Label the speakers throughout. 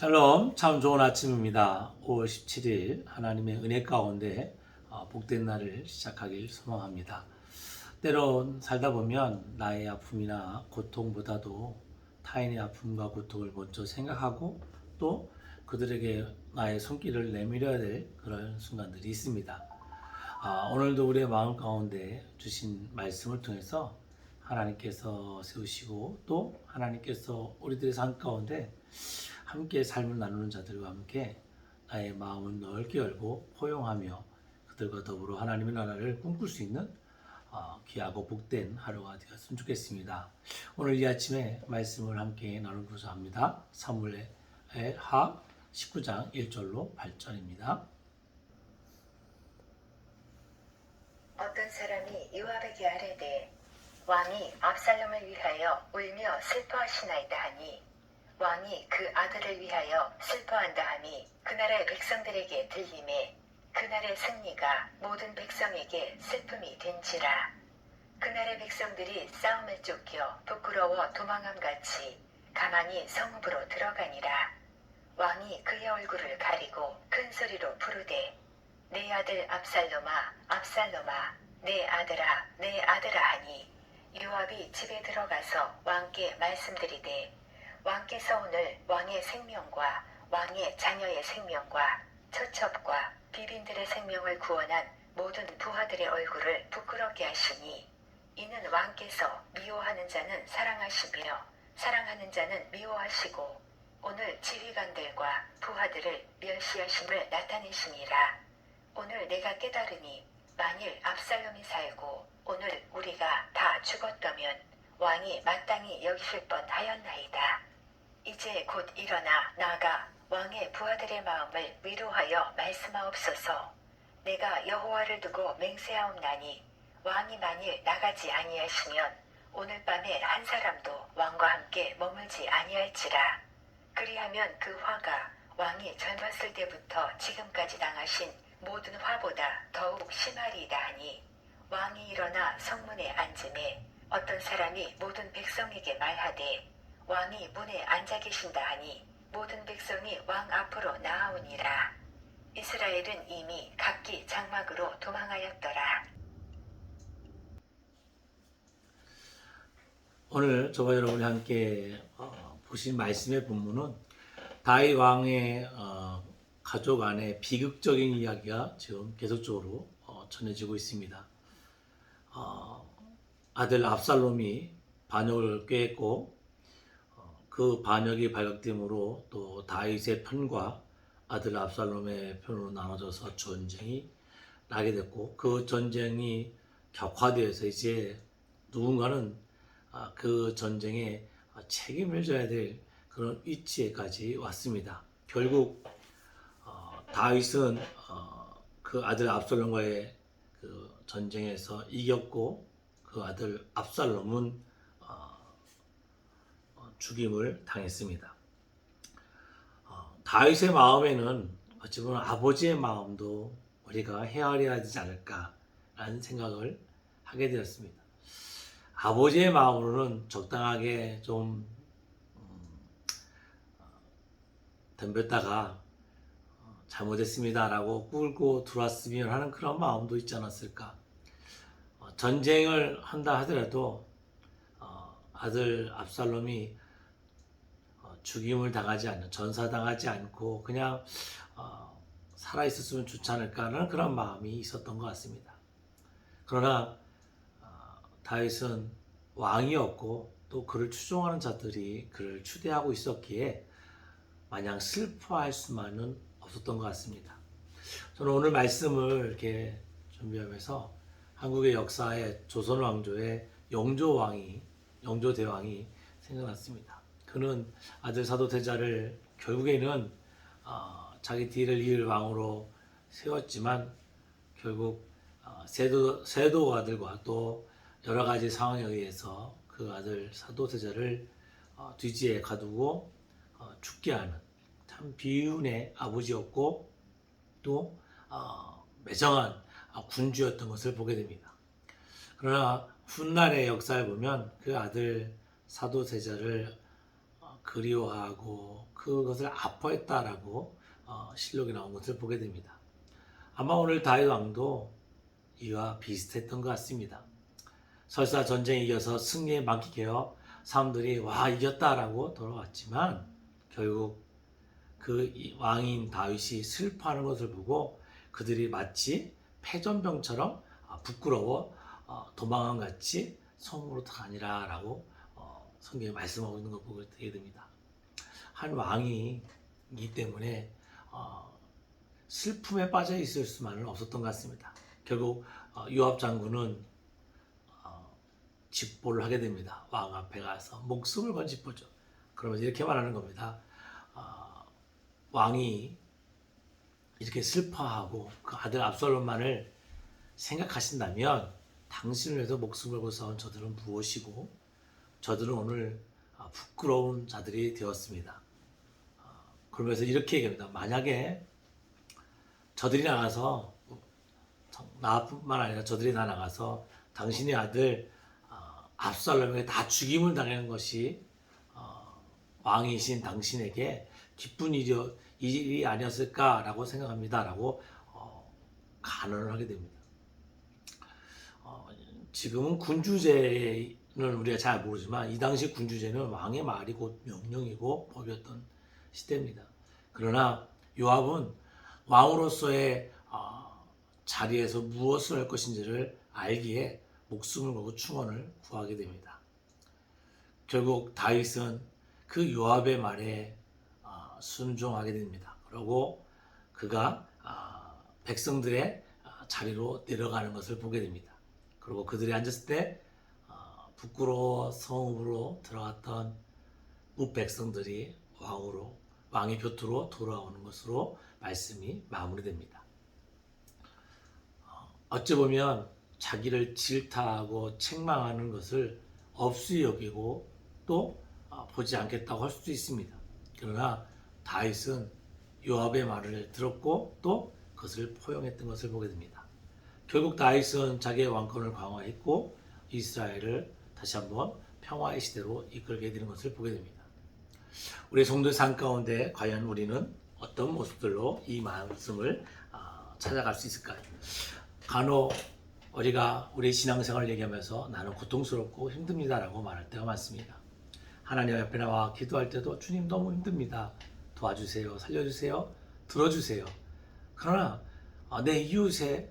Speaker 1: 샬롬, 참 좋은 아침입니다. 5월 17일 하나님의 은혜 가운데 복된 날을 시작하길 소망합니다. 때론 살다 보면 나의 아픔이나 고통보다도 타인의 아픔과 고통을 먼저 생각하고 또 그들에게 나의 손길을 내밀어야 될 그런 순간들이 있습니다. 오늘도 우리의 마음 가운데 주신 말씀을 통해서 하나님께서 세우시고 또 하나님께서 우리들의 삶 가운데 함께 삶을 나누는 자들과 함께 나의 마음을 넓게 열고 포용하며 그들과 더불어 하나님의 나라를 꿈꿀 수 있는 귀하고 복된 하루가 되었으면 좋겠습니다. 오늘 이 아침에 말씀을 함께 나누고자 합니다. 사무엘하 19장 1절로 8절입니다.
Speaker 2: 어떤 사람이 요압에게 아뢰되 왕이 압살롬을 위하여 울며 슬퍼하시나이다 하니 왕이 그 아들을 위하여 슬퍼한다 하니 그날의 백성들에게 들림에 그날의 승리가 모든 백성에게 슬픔이 된지라. 그날의 백성들이 싸움을 쫓겨 부끄러워 도망함같이 가만히 성읍으로 들어가니라. 왕이 그의 얼굴을 가리고 큰 소리로 부르되 내 아들 압살롬아 압살롬아 내 아들아 내 아들아 하니 요압이 집에 들어가서 왕께 말씀드리되 왕께서 오늘 왕의 생명과 왕의 자녀의 생명과 처첩과 비빈들의 생명을 구원한 모든 부하들의 얼굴을 부끄럽게 하시니 이는 왕께서 미워하는 자는 사랑하시며 사랑하는 자는 미워하시고 오늘 지휘관들과 부하들을 멸시하심을 나타내시니라. 오늘 내가 깨달으니 만일 압살롬이 살고 오늘 우리가 다 죽었다면 왕이 마땅히 여기실 뻔하였나이다. 이제 곧 일어나 나가 왕의 부하들의 마음을 위로하여 말씀하옵소서. 내가 여호와를 두고 맹세하옵나니 왕이 만일 나가지 아니하시면 오늘 밤에 한 사람도 왕과 함께 머물지 아니할지라. 그리하면 그 화가 왕이 젊었을 때부터 지금까지 당하신 모든 화보다 더욱 심하리이다 하니 왕이 일어나 성문에 앉음에 어떤 사람이 모든 백성에게 말하되 왕이 문에 앉아 계신다 하니 모든 백성이 왕 앞으로 나아오니라. 이스라엘은 이미 각기 장막으로 도망하였더라.
Speaker 1: 오늘 저와 여러분이 함께 보신 말씀의 본문은 다윗 왕의 가족 안에 비극적인 이야기가 지금 계속적으로 전해지고 있습니다. 아들 압살롬이 반역을 꾀했고 그 반역이 발각됨으로 또 다윗의 편과 아들 압살롬의 편으로 나눠져서 전쟁이 나게 됐고 그 전쟁이 격화되어서 이제 누군가는 그 전쟁에 책임을 져야 될 그런 위치에까지 왔습니다. 결국 다윗은 그 아들 압살롬과의 그 전쟁에서 이겼고 그 아들 압살롬은 죽임을 당했습니다. 다윗의 마음에는 어찌 보면 아버지의 마음도 우리가 헤아려야 되지 않을까라는 생각을 하게 되었습니다. 아버지의 마음으로는 적당하게 좀 덤볐다가 잘못했습니다라고 꿇고 들어왔으면 하는 그런 마음도 있지 않았을까. 전쟁을 한다 하더라도 아들 압살롬이 죽임을 당하지 않는, 전사당하지 않고 그냥 살아있었으면 좋지 않을까라는 그런 마음이 있었던 것 같습니다. 그러나 다윗은 왕이었고 또 그를 추종하는 자들이 그를 추대하고 있었기에 마냥 슬퍼할 수만은 없었던 것 같습니다. 저는 오늘 말씀을 이렇게 준비하면서 한국의 역사에 조선 왕조의 영조대왕이 생각났습니다. 그는 아들 사도세자를 결국에는 자기 뒤를 이을 왕으로 세웠지만 결국 세도 아들과 또 여러 가지 상황에 의해서 그 아들 사도세자를 뒤지에 가두고 죽게 하는 참 비운의 아버지였고 또 매정한 군주였던 것을 보게 됩니다. 그러나 훗날의 역사를 보면 그 아들 사도세자를 그리워하고 그것을 아파했다라고 실록에 나온 것을 보게 됩니다. 아마 오늘 다윗 왕도 이와 비슷했던 것 같습니다. 설사 전쟁에 이겨서 승리에 만끽해요. 사람들이 와 이겼다라고 돌아왔지만 결국 그 왕인 다윗이 슬퍼하는 것을 보고 그들이 마치 패전병처럼 부끄러워 도망한 같이 성으로 다니라라고 성경에 말씀하고 있는 걸 보게 됩니다. 한 왕이기 때문에 슬픔에 빠져 있을 수만은 없었던 것 같습니다. 결국 요압 장군은 집보를 하게 됩니다. 왕 앞에 가서 목숨을 건 집보죠. 그러면서 이렇게 말하는 겁니다. 왕이 이렇게 슬퍼하고 그 아들 압살롬만을 생각하신다면 당신을 위해서 목숨을 걸고 싸운 저들은 무엇이고 저들은 오늘 부끄러운 자들이 되었습니다. 그러면서 이렇게 얘기합니다. 만약에 저들이 나가서 나뿐만 아니라 저들이 다 나가서 당신의 아들 압살롬에게 다 죽임을 당하는 것이 왕이신 당신에게 기쁜 일이 아니었을까라고 생각합니다라고 간언을 하게 됩니다. 지금은 군주제는 우리가 잘 모르지만 이 당시 군주제는 왕의 말이 곧 명령이고 법이었던 시대입니다. 그러나 요압은 왕으로서의 자리에서 무엇을 할 것인지를 알기에 목숨을 걸고 충원을 구하게 됩니다. 결국 다윗은 그 요압의 말에 순종하게 됩니다. 그리고 그가 백성들의 자리로 내려가는 것을 보게 됩니다. 그리고 그들이 앉았을 때 부끄러워 성읍으로 들어갔던 백성들이 왕의 곁으로 돌아오는 것으로 말씀이 마무리됩니다. 어찌 보면 자기를 질타하고 책망하는 것을 없이 여기고 또 보지 않겠다고 할 수도 있습니다. 그러나 다윗은 요압의 말을 들었고 또 그것을 포용했던 것을 보게 됩니다. 결국 다윗은 자기의 왕권을 강화했고 이스라엘을 다시 한번 평화의 시대로 이끌게 되는 것을 보게 됩니다. 우리 성도의 삶 가운데 과연 우리는 어떤 모습들로 이 말씀을 찾아갈 수 있을까요? 간혹 우리가 우리 신앙생활을 얘기하면서 나는 고통스럽고 힘듭니다라고 말할 때가 많습니다. 하나님 앞에 나와 기도할 때도 주님 너무 힘듭니다. 도와주세요. 살려주세요. 들어주세요. 그러나 내 이웃의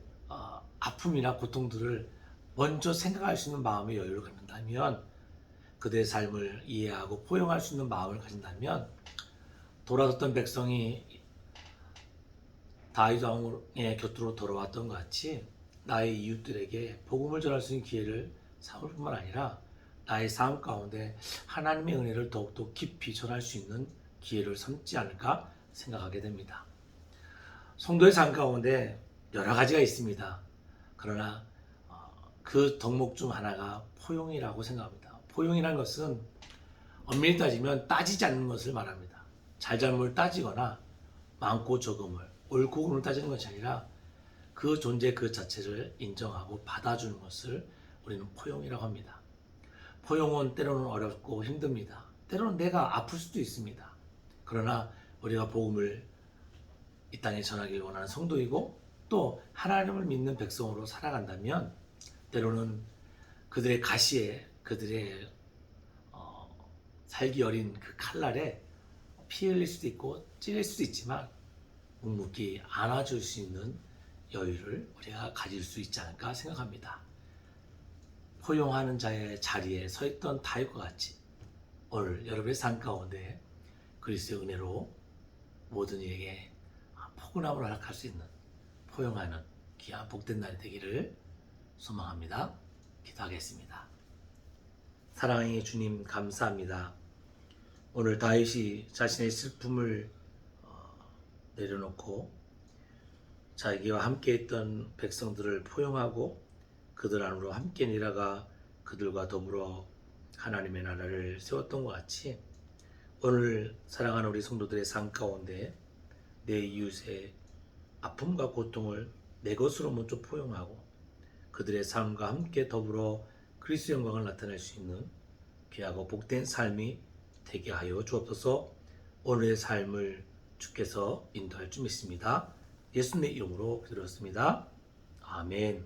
Speaker 1: 아픔이나 고통들을 먼저 생각할 수 있는 마음의 여유를 갖는다면 그들의 삶을 이해하고 포용할 수 있는 마음을 가진다면 돌아섰던 백성이 다윗 왕의 곁으로 돌아왔던 것 같이 나의 이웃들에게 복음을 전할 수 있는 기회를 삼을 뿐만 아니라 나의 삶 가운데 하나님의 은혜를 더욱더 깊이 전할 수 있는 기회를 삼지 않을까 생각하게 됩니다. 성도의 삶 가운데 여러 가지가 있습니다. 그러나 그 덕목 중 하나가 포용이라고 생각합니다. 포용이라는 것은 엄밀히 따지면 따지지 않는 것을 말합니다. 잘잘못을 따지거나 많고 적음을 옳고 그름을 따지는 것이 아니라 그 존재 그 자체를 인정하고 받아주는 것을 우리는 포용이라고 합니다. 포용은 때로는 어렵고 힘듭니다. 때로는 내가 아플 수도 있습니다. 그러나 우리가 복음을 이 땅에 전하길 원하는 성도이고 또 하나님을 믿는 백성으로 살아간다면 때로는 그들의 가시에 그들의 살기 어린 그 칼날에 피 흘릴 수도 있고 찔릴 수도 있지만 묵묵히 안아줄 수 있는 여유를 우리가 가질 수 있지 않을까 생각합니다. 포용하는 자의 자리에 서 있던 다윗과 같이 오늘 여러분의 삶 가운데 그리스도의 은혜로 모든 이에게 포근함을 허락할 수 있는 포용하는 귀한 복된 날이 되기를 소망합니다. 기도하겠습니다. 사랑의 주님 감사합니다. 오늘 다윗이 자신의 슬픔을 내려놓고 자기와 함께 있던 백성들을 포용하고 그들 안으로 함께 내려가 그들과 더불어 하나님의 나라를 세웠던 것 같이 오늘 사랑하는 우리 성도들의 삶 가운데 내 이웃의 아픔과 고통을 내 것으로 먼저 포용하고 그들의 삶과 함께 더불어 그리스도의 영광을 나타낼 수 있는 귀하고 복된 삶이 되게 하여 주옵소서. 오늘의 삶을 주께서 인도할 줄 믿습니다. 예수님의 이름으로 기도했습니다. 아멘.